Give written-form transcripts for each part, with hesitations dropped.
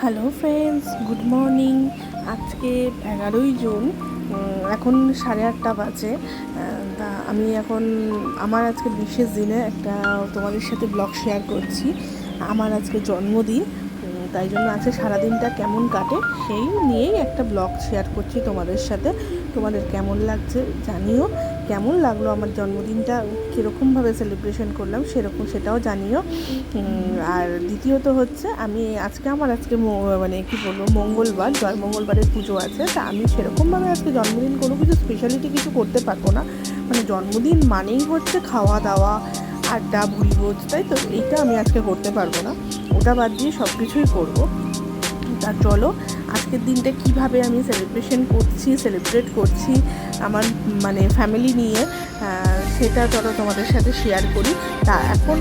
Hello friends, good morning. আজকে 11ই June, এখন 8:30 বাজে। তা আমি এখন আমার আজকে বিশেষ দিনে একটা তোমাদের সাথে ব্লগ শেয়ার করছি। আমার আজকে জন্মদিন, তাই জন্য আজকে সারাদিনটা কেমন কাটে সেই নিয়েই একটা ব্লগ শেয়ার করছি তোমাদের সাথে। তোমাদের কেমন লাগছে জানিও, কেমন লাগলো আমার জন্মদিনটা, কীরকমভাবে সেলিব্রেশন করলাম সেটাও জানিও। আর দ্বিতীয়ত হচ্ছে আমার আজকে মানে কী বলবো, মঙ্গলবার, মঙ্গলবারের পুজো আছে। তা আমি সেরকমভাবে আজকে জন্মদিন কোনো কিছু স্পেশালিটি কিছু করতে পারবো না। মানে জন্মদিন মানেই হচ্ছে খাওয়া দাওয়া, আড্ডা, ভুরিভোজ, তাই তো এইটা আমি আজকে করতে পারবো না। ওটা বাদ দিয়ে সব কিছুই করবো। তা চলো আজকের দিনটা কিভাবে আমি সেলিব্রেট করছি আমার মানে ফ্যামিলি নিয়ে, সেটা চলো তোমাদের সাথে শেয়ার করি। তা এখন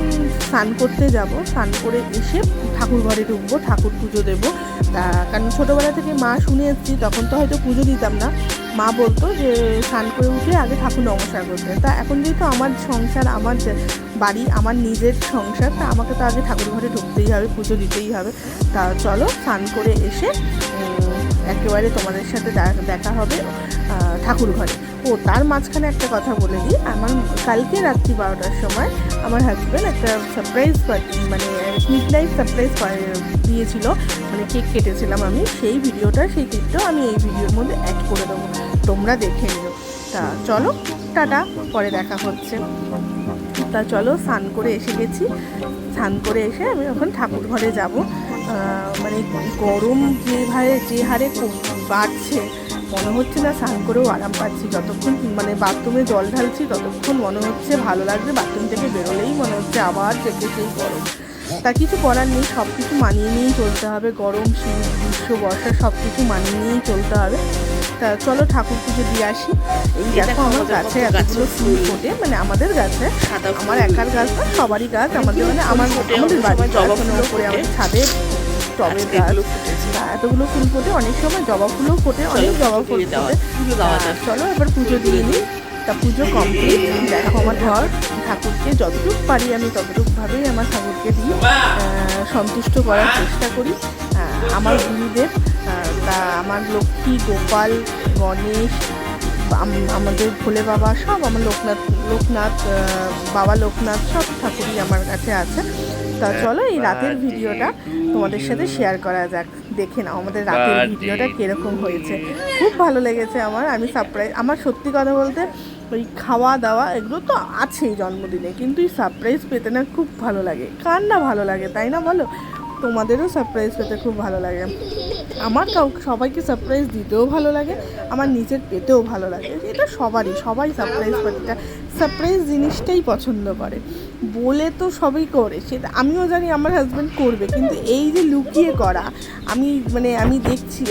স্নান করতে যাব, স্নান করে এসে ঠাকুর ঘরে ঢুকবো, ঠাকুর পুজো দেবো। তা কারণ ছোটোবেলা থেকে মা শুনে এসেছি, তখন তো হয়তো পুজো দিতাম না। মা বলতো যে স্নান করে উঠে আগে ঠাকুর নমস্কার করতে। তা এখন যেহেতু আমার সংসার, আমার বাড়ি, আমার নিজের সংসার, তা আমাকে তো আগে ঠাকুর ঘরে ঢুকতেই হবে, পুজো দিতেই হবে। তা চলো স্নান করে এসে একেবারে তোমাদের সাথে দেখা হবে ঠাকুর ঘরে। তার মাঝখানে একটা কথা বলে দিই, আমার কালকে রাত্রি 12টার সময় আমার হাজব্যান্ড একটা সারপ্রাইজ পার্টি, মানে মিডনাইট সারপ্রাইজ দিয়েছিল, মানে কেক কেটেছিলাম আমি। সেই কেকটাও আমি এই ভিডিওর মধ্যে অ্যাড করে দেবো, তোমরা দেখে নিও। তা চলো টাটা, পরে দেখা হচ্ছে। তা চলো স্নান করে এসে গেছি, স্নান করে এসে আমি এখন ঠাকুর ঘরে যাব। মানে গরম যে হারে বাড়ছে, মনে হচ্ছে না স্নান করেও আরাম পাচ্ছি। যতক্ষণ মানে বাথরুমে জল ঢালছি ততক্ষণ মনে হচ্ছে ভালো লাগছে, বাথরুম থেকে বেরোলেই মনে হচ্ছে আবার থেকে সেই গরম। তা কিছু করার নেই, সব কিছু মানিয়ে নিয়েই চলতে হবে। গরম, শীত, গ্রীষ্ম, বর্ষা সব কিছু মানিয়ে নিয়েই চলতে হবে। তা চলো ঠাকুর পুজো দিয়ে আসি। এই দেখো আমার গাছে এতগুলো ফুল ফোটে, মানে আমাদের গাছে, আমার একার গাছ না, সবারই গাছ। আমাদের মানে আমাদের বাড়ির জবা ফুল করে আমাদের ছাদে টবের গাছ, এতগুলো ফুল ফোটে। অনেক সময় জবা ফুলও ফোটে, অনেক জবা ফুল ফোটে। চলো এবার পুজো দিয়ে নিই। তা পুজো কমপ্লিট। দেখো আমার ঘর, ঠাকুরকে যতটুকু পারি আমি ততটুকুভাবেই আমার ঠাকুরকে দিয়ে সন্তুষ্ট করার চেষ্টা করি। আমার গুরুদেব, তা আমার লক্ষ্মী, গোপাল, গণেশ, আমাদের ভোলে বাবা, সব আমার লোকনাথ বাবা লোকনাথ, সব ঠাকুরই আমার কাছে আছে। তা চলো এই রাতের ভিডিওটা তোমাদের সাথে শেয়ার করা যাক, দেখে নাও আমাদের রাতের ভিডিওটা কীরকম হয়েছে। খুব ভালো লেগেছে আমি সারপ্রাইজ, আমার সত্যি কথা বলতে ওই খাওয়া দাওয়া এগুলো তো আছেই জন্মদিনে, কিন্তু এই সারপ্রাইজ পেতে না খুব ভালো লাগে। কার না ভালো লাগে, তাই না বলো? তোমাদেরও সারপ্রাইজ পেতে খুব ভালো লাগে। আমার সবাইকে সারপ্রাইজ দিতেও ভালো লাগে, আমার নিজের পেতেও ভালো লাগে। এটা সবাই সারপ্রাইজ জিনিসটাই পছন্দ করে। বলে তো সবই করে, সেটা আমিও জানি আমার হাজব্যান্ড করবে, কিন্তু এই যে লুকিয়ে করা, আমি দেখছি,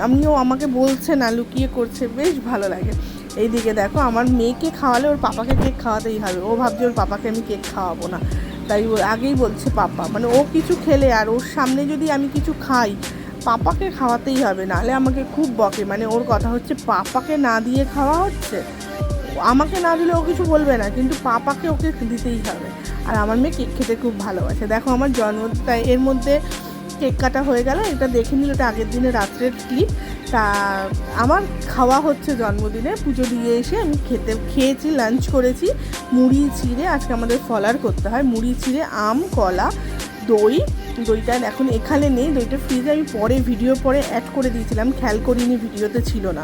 আমিও আমাকে বলছে না, লুকিয়ে করছে, বেশ ভালো লাগে। এইদিকে দেখো আমার মেয়েকে খাওয়ালে ওর পাপাকে কেক খাওয়াতেই হবে। ও ভাবছে ওর পাপাকে আমি কেক খাওয়াবো না, তাই ও আগেই বলছে পাপা, মানে ও কিছু খেলে আর ওর সামনে যদি আমি কিছু খাই, পাপাকে খাওয়াতেই হবে, নাহলে আমাকে খুব বকে। মানে ওর কথা হচ্ছে পাপাকে না দিয়ে খাওয়া হচ্ছে, আমাকে না দিলে ও কিছু বলবে না, কিন্তু পাপাকে ওকে দিতেই হবে। আর আমার মেয়ে কেক খেতে খুব ভালোবাসে। দেখো আমার জন্মদিন, এর মধ্যে কেক কাটা হয়ে গেল, এটা দেখে নিল, এটা আগের দিনে রাত্রের ক্লিপ। তা আমার খাওয়া হচ্ছে জন্মদিনে, পুজো দিয়ে এসে আমি খেয়েছি, লাঞ্চ করেছি মুড়ি চিড়ে। আজকে আমাদের ফলার করতে হয়, মুড়ি চিড়ে, আম, কলা, দইটা এখন এখানে নেই, দইটা ফ্রিজে আমি ভিডিও পরে অ্যাড করে দিয়েছিলাম, খেয়াল করিনি, ভিডিওতে ছিল না।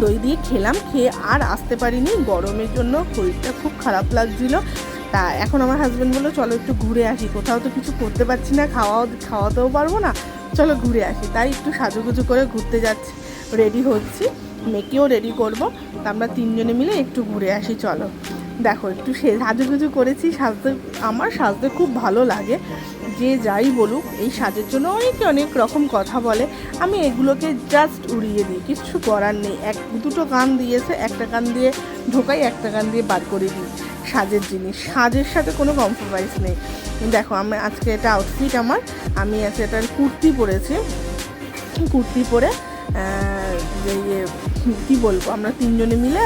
দই দিয়ে খেলাম, খেয়ে আর আসতে পারিনি, গরমের জন্য শরীরটা খুব খারাপ লাগছিল। তা এখন আমার হাজব্যান্ড বললো চলো একটু ঘুরে আসি, কোথাও তো কিছু করতে পারছি না, খাওয়াতেও পারবো না, চলো ঘুরে আসি। তাই একটু সাজুগুজু করে ঘুরতে যাচ্ছি, রেডি হচ্ছি, মেয়েকেও রেডি করবো। তা আমরা তিনজনে মিলে একটু ঘুরে আসি, চলো। দেখো একটু সাজুগুজু করেছি, আমার সাজতে খুব ভালো লাগে। যে যাই বলুক, এই সাজের জন্য অনেক রকম কথা বলে, আমি এগুলোকে জাস্ট উড়িয়ে দিই, কিচ্ছু করার নেই। দুটো কান দিয়েছে, একটা কান দিয়ে ঢোকাই, একটা কান দিয়ে বার করে দিই। সাজের জিনিস, সাজের সাথে কোনো কম্প্রোমাইজ নেই। দেখো আজকে এটা আউটফিট আমি আজকে একটা কুর্তি পরেছি, কুর্তি পরে কী বলবো, আমরা তিনজনে মিলে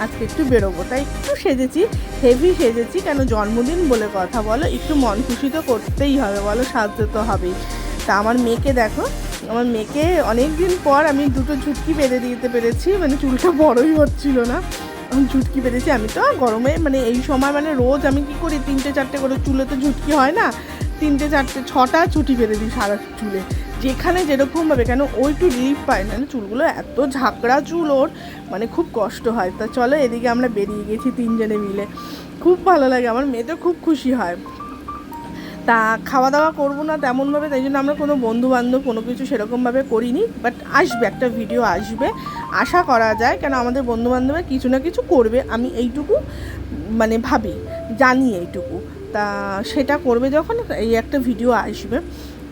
আজকে একটু বেরোবো, তাই একটু হেভি সেজেছি। কেন জন্মদিন বলে কথা, বলো, একটু মন খুশি তো করতেই হবে, বলো, সাজতে তো হবেই। তা আমার মেয়েকে দেখো, আমার মেয়েকে অনেক দিন পর আমি দুটো ঝুটকি বেঁধে দিতে পেরেছি, মানে চুলটা বড়ই হচ্ছিল না, ঝুটকি বেঁধেছি। আমি তো গরমে মানে এই সময় মানে রোজ আমি কি করি 3-4টে করে, চুলে তো ঝুটকি হয় না, 3-4-6টা ছুটি বেঁধে দিই সারা চুলে, যেখানে যেরকমভাবে, কেন ওই একটু রিলিফ পায় না, চুলগুলো এত ঝাঁকড়া চুল ওর, মানে খুব কষ্ট হয়। তা চলো এদিকে আমরা বেরিয়ে গেছি 3জনে মিলে, খুব ভালো লাগে, আমার মেয়ে তো খুব খুশি হয়। তা খাওয়া দাওয়া করবো না তেমনভাবে, তাই জন্য আমরা কোনো বন্ধুবান্ধব কোনো কিছু সেরকমভাবে করিনি, বাট আসবে, একটা ভিডিও আসবে, আশা করা যায়, কেন আমাদের বন্ধুবান্ধবে কিছু না কিছু করবে, আমি এইটুকু মানে ভাবি, জানি এইটুকু। তা সেটা করবে যখন, এই একটা ভিডিও আসবে।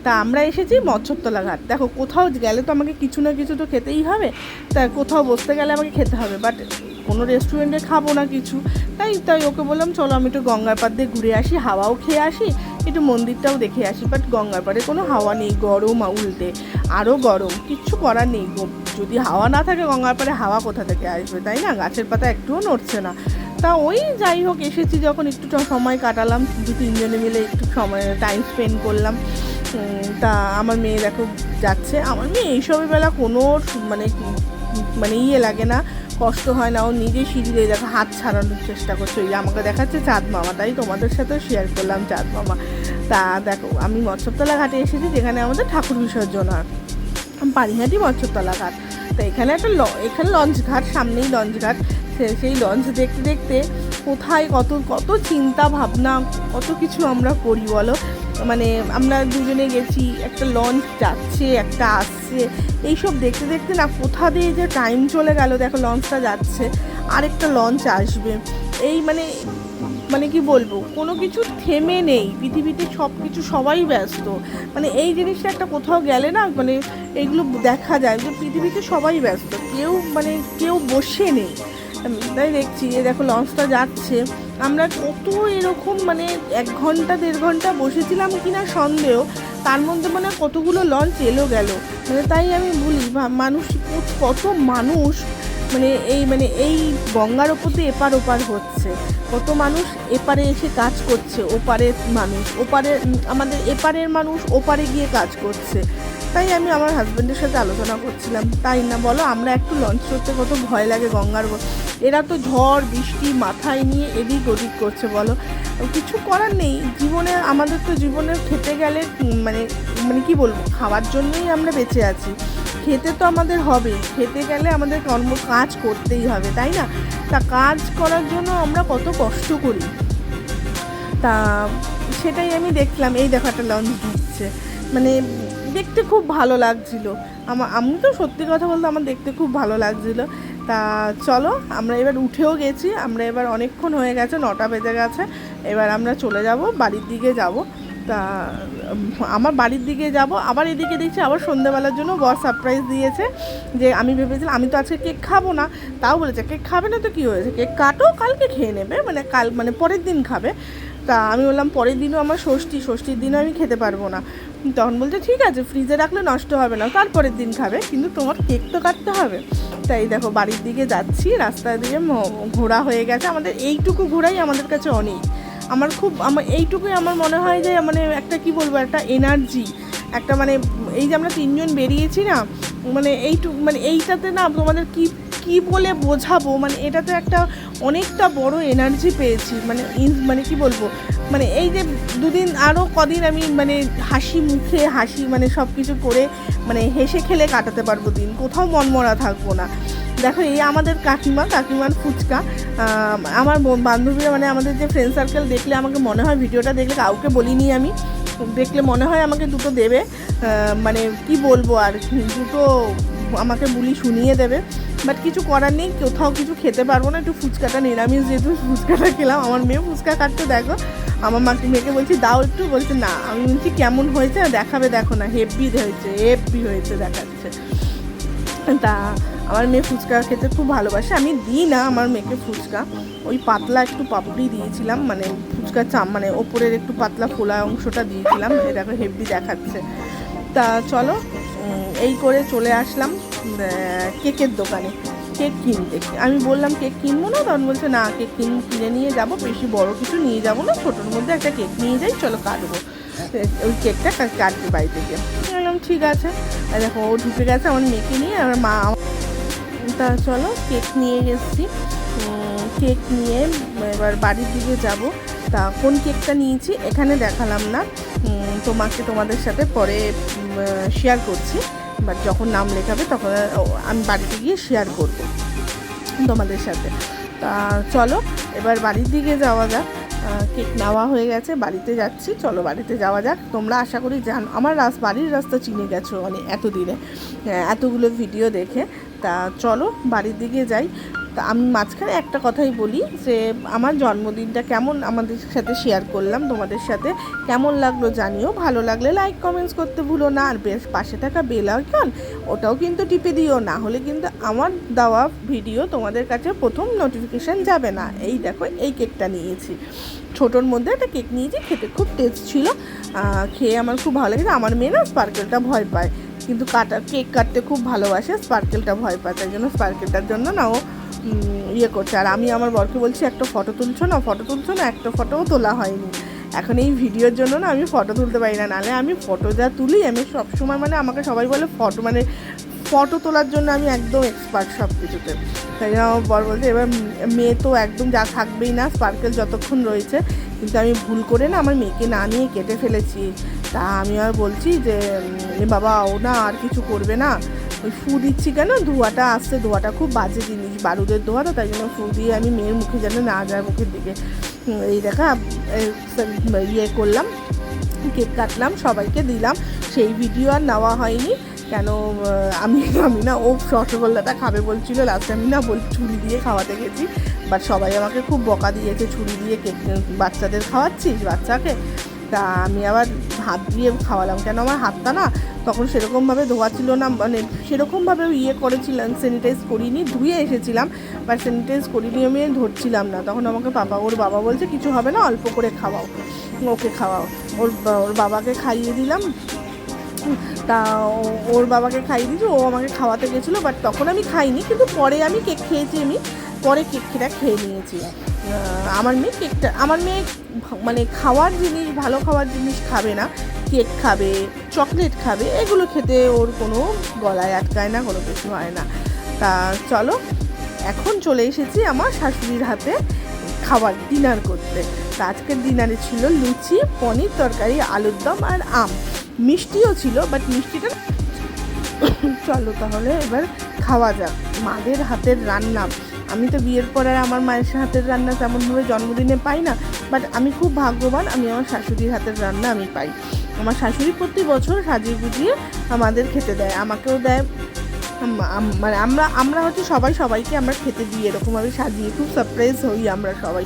তা আমরা এসেছি মৎস্যতলা ঘাট। দেখো কোথাও গেলে তো আমাকে কিছু না কিছু তো খেতেই হবে, তা কোথাও বসতে গেলে আমাকে খেতে হবে, বাট কোনো রেস্টুরেন্টে খাবো না কিছু, তাই ওকে বললাম চলো আমি একটু গঙ্গার পাড় দিয়ে ঘুরে আসি, হাওয়াও খেয়ে আসি, একটু মন্দিরটাও দেখে আসি। বাট গঙ্গার পাড়ে কোনো হাওয়া নেই, গরম, উল্টে আরও গরম, কিচ্ছু করার নেই গো, যদি হাওয়া না থাকে গঙ্গার পাড়ে হাওয়া কোথা থেকে আসবে, তাই না? গাছের পাতা একটুও নড়ছে না। তা ওই যাই হোক এসেছি যখন, একটু সময় কাটালাম 2-3জনে মিলে, একটু সময় টাইম স্পেন্ড করলাম। তা আমার মেয়ে দেখো যাচ্ছে, আমার মেয়ে এইসবের বেলা কোনো মানে মানে লাগে না, কষ্ট হয় না, ও নিজে সিঁড়ি দিয়ে দেখো হাত ছাড়ানোর চেষ্টা করছে, ওই আমাকে দেখাচ্ছে চাঁদ মামা, তাই তোমাদের সাথেও শেয়ার করলাম চাঁদ মামা। তা দেখো আমি মৎস্যতলা ঘাটে এসেছি, যেখানে আমাদের ঠাকুর বিসর্জন হয়, পানিহাটি মৎস্যতলা ঘাট। তো এখানে একটা এখানে লঞ্চ ঘাট, সামনেই লঞ্চ ঘাট, সেই লঞ্চ দেখতে দেখতে কোথায় কত কত চিন্তা ভাবনা, কত কিছু আমরা করি বলো। মানে আমরা দুজনে গেছি, একটা লঞ্চ যাচ্ছে একটা আসছে, এইসব দেখতে দেখতে না কোথা দিয়ে যে টাইম চলে গেল। দেখো লঞ্চটা যাচ্ছে, আরেকটা লঞ্চ আসবে, এই মানে কি বলবো, কোনো কিছু থেমে নেই পৃথিবীতে, সব কিছু সবাই ব্যস্ত। মানে এই জিনিসটা একটা কোথাও গেলে না, মানে এইগুলো দেখা যায় যে পৃথিবীতে সবাই ব্যস্ত, কেউ বসে নেই। তাই দেখছি যে দেখো লঞ্চটা যাচ্ছে, আমরা কত এরকম মানে 1-1.5 ঘন্টা বসেছিলাম কিনা সন্দেহ, তার মধ্যে মানে কতগুলো লঞ্চ এলো গেল। মানে তাই আমি বলি মানুষ, কত মানুষ এই গঙ্গার ওপর দিয়ে এপার ওপার হচ্ছে, কত মানুষ এপারে এসে কাজ করছে, ওপারের মানুষ ওপারে, আমাদের এপারের মানুষ ওপারে গিয়ে কাজ করছে। তাই আমি আমার হাজব্যান্ডের সাথে আলোচনা করছিলাম, তাই না বলো, আমরা একটু লঞ্চ করতে কত ভয় লাগে গঙ্গার, এরা তো ঝড় বৃষ্টি মাথায় নিয়ে এদিক ওদিক করছে বলো, কিছু করার নেই জীবনে, আমাদের তো জীবনে খেতে গেলে মানে কি বলবো, খাওয়ার জন্যই আমরা বেঁচে আছি, খেতে তো আমাদের হবে, খেতে গেলে আমাদের কাজ করতেই হবে, তাই না? তা কাজ করার জন্য আমরা কত কষ্ট করি। তা সেটাই আমি দেখলাম, এই দেখো একটা লঞ্চ ঢুকছে, মানে দেখতে খুব ভালো লাগছিল, আমি তো সত্যি কথা বলতে আমার দেখতে খুব ভালো লাগছিল। তা চলো আমরা এবার উঠেও গেছি, আমরা এবার অনেকক্ষণ হয়ে গেছে, 9টা বেজে গেছে, এবার আমরা চলে যাব বাড়ির দিকে যাব। তা আমার বাড়ির দিকে যাব, আবার এদিকে দেখছি আবার সন্ধ্যেবেলার জন্য বর সারপ্রাইজ দিয়েছে, যে আমি ভেবেছিলাম আমি তো আজকে কেক খাবো না, তাও বলেছে কেক খাবে না তো কী হয়েছে, কেক কাটো, কালকে খেয়ে নেবে, মানে পরের দিন খাবে। তা আমি বললাম পরের দিনও আমার ষষ্ঠীর দিনও আমি খেতে পারবো না। তখন বলছে ঠিক আছে, ফ্রিজে রাখলে নষ্ট হবে না, তারপরের দিন খাবে, কিন্তু তোমার কেক তো কাটতে হবে। তাই দেখো বাড়ির দিকে যাচ্ছি, রাস্তা দিয়ে ঘোরা হয়ে গেছে, আমাদের এইটুকু ঘোরাই আমাদের কাছে অনেক, আমার এইটুকুই আমার মনে হয় যে মানে একটা কি বলবো, একটা এনার্জি, একটা মানে এই যে আমরা 3জন বেরিয়েছি না, মানে এইটাতে না তোমাদের কি বলে বোঝাবো, মানে এটাতে একটা অনেকটা বড় এনার্জি পেয়েছি, মানে কি বলবো, মানে এই যে দুদিন আরও কদিন আমি মানে হাসি মুখে মানে সব কিছু করে মানে হেসে খেলে কাটাতে পারবো দিন, কোথাও মনমরা থাকবো না। দেখো এই আমাদের কাকিমার ফুচকা, আমার বান্ধবীরা মানে আমাদের যে ফ্রেন্ড সার্কেল দেখলে আমাকে মনে হয়, ভিডিওটা দেখলে কাউকে বলিনি আমি, দেখলে মনে হয় আমাকে দুটো দেবে, মানে কি বলবো আর, দুটো আমাকে বুলি শুনিয়ে দেবে, বাট কিছু করার নেই, কোথাও কিছু খেতে পারবো না, একটু ফুচকাটা নিরামিষ যেহেতু ফুচকাটা খেলাম। আমার মেয়ে ফুচকা কাটতে দেখো, আমার মেয়েকে বলছি দাও একটু, বলছে না, আমি বলছি কেমন হয়েছে দেখাবে, দেখো না হেভি হয়েছে দেখাচ্ছে। তা আমার মেয়ে ফুচকা খেতে খুব ভালোবাসে, আমি দিই না আমার মেয়েকে ফুচকা, ওই পাতলা একটু পাপড়ি দিয়েছিলাম, মানে ফুচকা মানে ওপরের একটু পাতলা ফোলা অংশটা দিয়েছিলাম, দেখো হেভি দেখাচ্ছে। তা চলো এই করে চলে আসলাম কেকের দোকানে, কেক কিনতে। আমি বললাম কেক কিনবো না, তখন বলছে না কেক কিনে নিয়ে যাবো, বেশি বড় কিছু নিয়ে যাবো না, ছোটোর মধ্যে একটা কেক নিয়ে যাই, চলো কাটবো। ওই কেকটা কাটবে বাড়ি থেকে। বললাম ঠিক আছে। আর দেখো ও ঢুকে গেছে আমার মেয়েকে নিয়ে, আর মা। তা চলো কেক নিয়ে গেছি, কেক নিয়ে এবার বাড়ির দিকে যাব। তা কোন কেকটা নিয়েছি এখানে দেখালাম না, তোমাদের সাথে পরে শেয়ার করছি। বাট যখন নাম লেখাবে তখন আমি বাড়িতে গিয়ে শেয়ার করব তোমাদের সাথে। তা চলো এবার বাড়ির দিকে যাওয়া যাক। কেক নেওয়া হয়ে গেছে, বাড়িতে যাচ্ছি, চলো বাড়িতে যাওয়া যাক। তোমরা আশা করি আমার বাড়ির রাস্তা চিনে গেছো মানে এতদিনে এতগুলো ভিডিও দেখে। তা চলো বাড়ির দিকে যাই। তা আমি মাঝখানে একটা কথাই বলি যে আমার জন্মদিনটা কেমন আমাদের সাথে শেয়ার করলাম তোমাদের সাথে, কেমন লাগলো জানিও। ভালো লাগলে লাইক কমেন্টস করতে ভুলো না, আর বেশ পাশে থাকা বেল আইকন ওটাও কিন্তু টিপে দিও, না হলে কিন্তু আমার দেওয়া ভিডিও তোমাদের কাছে প্রথম নোটিফিকেশান যাবে না। এই দেখো এই কেকটা নিয়েছি, ছোটোর মধ্যে একটা কেক নিয়েছি, খেতে খুব টেস্ট ছিল, খেয়ে আমার খুব ভালো লেগেছে। আমার মেয়ে না স্পার্কেলটা ভয় পায়, কিন্তু কেক কাটতে খুব ভালোবাসে, স্পার্কেলটা ভয় পায়, তাই জন্য স্পার্কেলটার জন্য না ও ইয়ে করছে। আর আমি আমার বরকে বলছি একটা ফটো তুলছো না, একটা ফটোও তোলা হয়নি এখন এই ভিডিওর জন্য না। আমি ফটো তুলতে পারি না, নাহলে আমি ফটো যা তুলি আমি সবসময়, মানে আমাকে সবাই বলে ফটো তোলার জন্য আমি একদম এক্সপার্ট সব কিছুতে। তাই জন্য আমার বর বলছে এবার মেয়ে তো একদম যা থাকবেই না স্পার্কেল যতক্ষণ রয়েছে, কিন্তু আমি ভুল করে না আমার মেয়েকে না নিয়ে কেটে ফেলেছি। তা আমি আর বলছি যে বাবা ও না আর কিছু করবে না, ওই ফু দিচ্ছি কেন, ধোঁয়াটা আসছে, ধোঁয়াটা খুব বাজে জিনিস, বারুদের ধোঁয়া, তো তাই জন্য ফু দিয়ে আমি মেয়ের মুখে যেন না যায়, মুখের দিকে। এই দেখা ইয়ে করলাম, কেক কাটলাম, সবাইকে দিলাম, সেই ভিডিও আর নেওয়া হয়নি। কেন আমি না ও রসগোল্লাটা খাবে বলছিল, লাস্টে আমি না ছুরি দিয়ে খাওয়াতে গেছি, বাট সবাই আমাকে খুব বকা দিয়েছে, ছুরি দিয়ে কেক বাচ্চাদের খাওয়াচ্ছিস বাচ্চাকে। তা আমি আবার হাত দিয়ে খাওয়ালাম, কেন আমার হাতটা না তখন সেরকমভাবে ধোয়া ছিল না, মানে সেরকমভাবে ইয়ে করেছিলাম, স্যানিটাইজ করিনি, ধুয়ে এসেছিলাম, বাট স্যানিটাইজ করিনি, আমি ধরছিলাম না। তখন আমাকে ওর বাবা বলছে কিছু হবে না, অল্প করে খাওয়াও, ওকে খাওয়াও। ওর বাবাকে খাইয়ে দিলাম। তা ওর বাবাকে খাইয়ে দিয়েছি, ও আমাকে খাওয়াতে গেছিলো, বাট তখন আমি খাইনি, কিন্তু পরে আমি কেক খেয়েছি, আমি পরে কেকটা খেয়ে নিয়েছি। আমার মেয়ে মানে খাওয়ার জিনিস, ভালো খাওয়ার জিনিস খাবে না, কেক খাবে, চকলেট খাবে, এগুলো খেতে ওর কোনো গলায় আটকায় না, কোনো কিছু হয় না। তা চলো এখন চলে এসেছি আমার শাশুড়ির হাতে খাবার ডিনার করতে। তা আজকের ডিনারে ছিল লুচি, পনির তরকারি, আলুর দম আর আম, মিষ্টিও ছিল, বাট মিষ্টিটা চলো তাহলে এবার খাওয়া যাক। মাদের হাতের রান্না, আমি তো বিয়ের পর আর আমার মায়ের হাতের রান্না তেমনভাবে জন্মদিনে পাই না, বাট আমি খুব ভাগ্যবান, আমি আমার শাশুড়ির হাতের রান্না আমি পাই। আমার শাশুড়ি প্রতি বছর সাজিয়ে গুজিয়ে আমাদের খেতে দেয়, আমাকেও দেয়, মানে আমরা হচ্ছে সবাইকে আমরা খেতে দিই, এরকমভাবে সাজিয়ে খুব সারপ্রাইজ হই আমরা সবাই।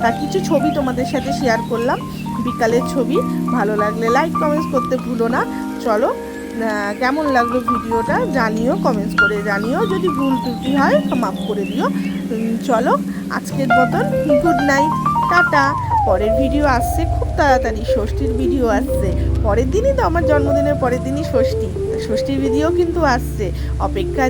তা কিছু ছবি তোমাদের সাথে শেয়ার করলাম, বিকালের ছবি। ভালো লাগলে লাইক কমেন্টস করতে ভুলো না। চলো কেমন লাগলো ভিডিওটা জানিও, কমেন্টস করে জানিও, যদি ভুল ত্রুটি হয় মাফ করে দিও। চলো আজকের মতন গুড নাইট, টাটা। পরের ভিডিও আসছে খুব তাড়াতাড়ি, ষষ্ঠীর ভিডিও আসছে পরের দিনই, তো আমার জন্মদিনের পরের দিনই ষষ্ঠীর ভিডিও কিন্তু আসছে, অপেক্ষা।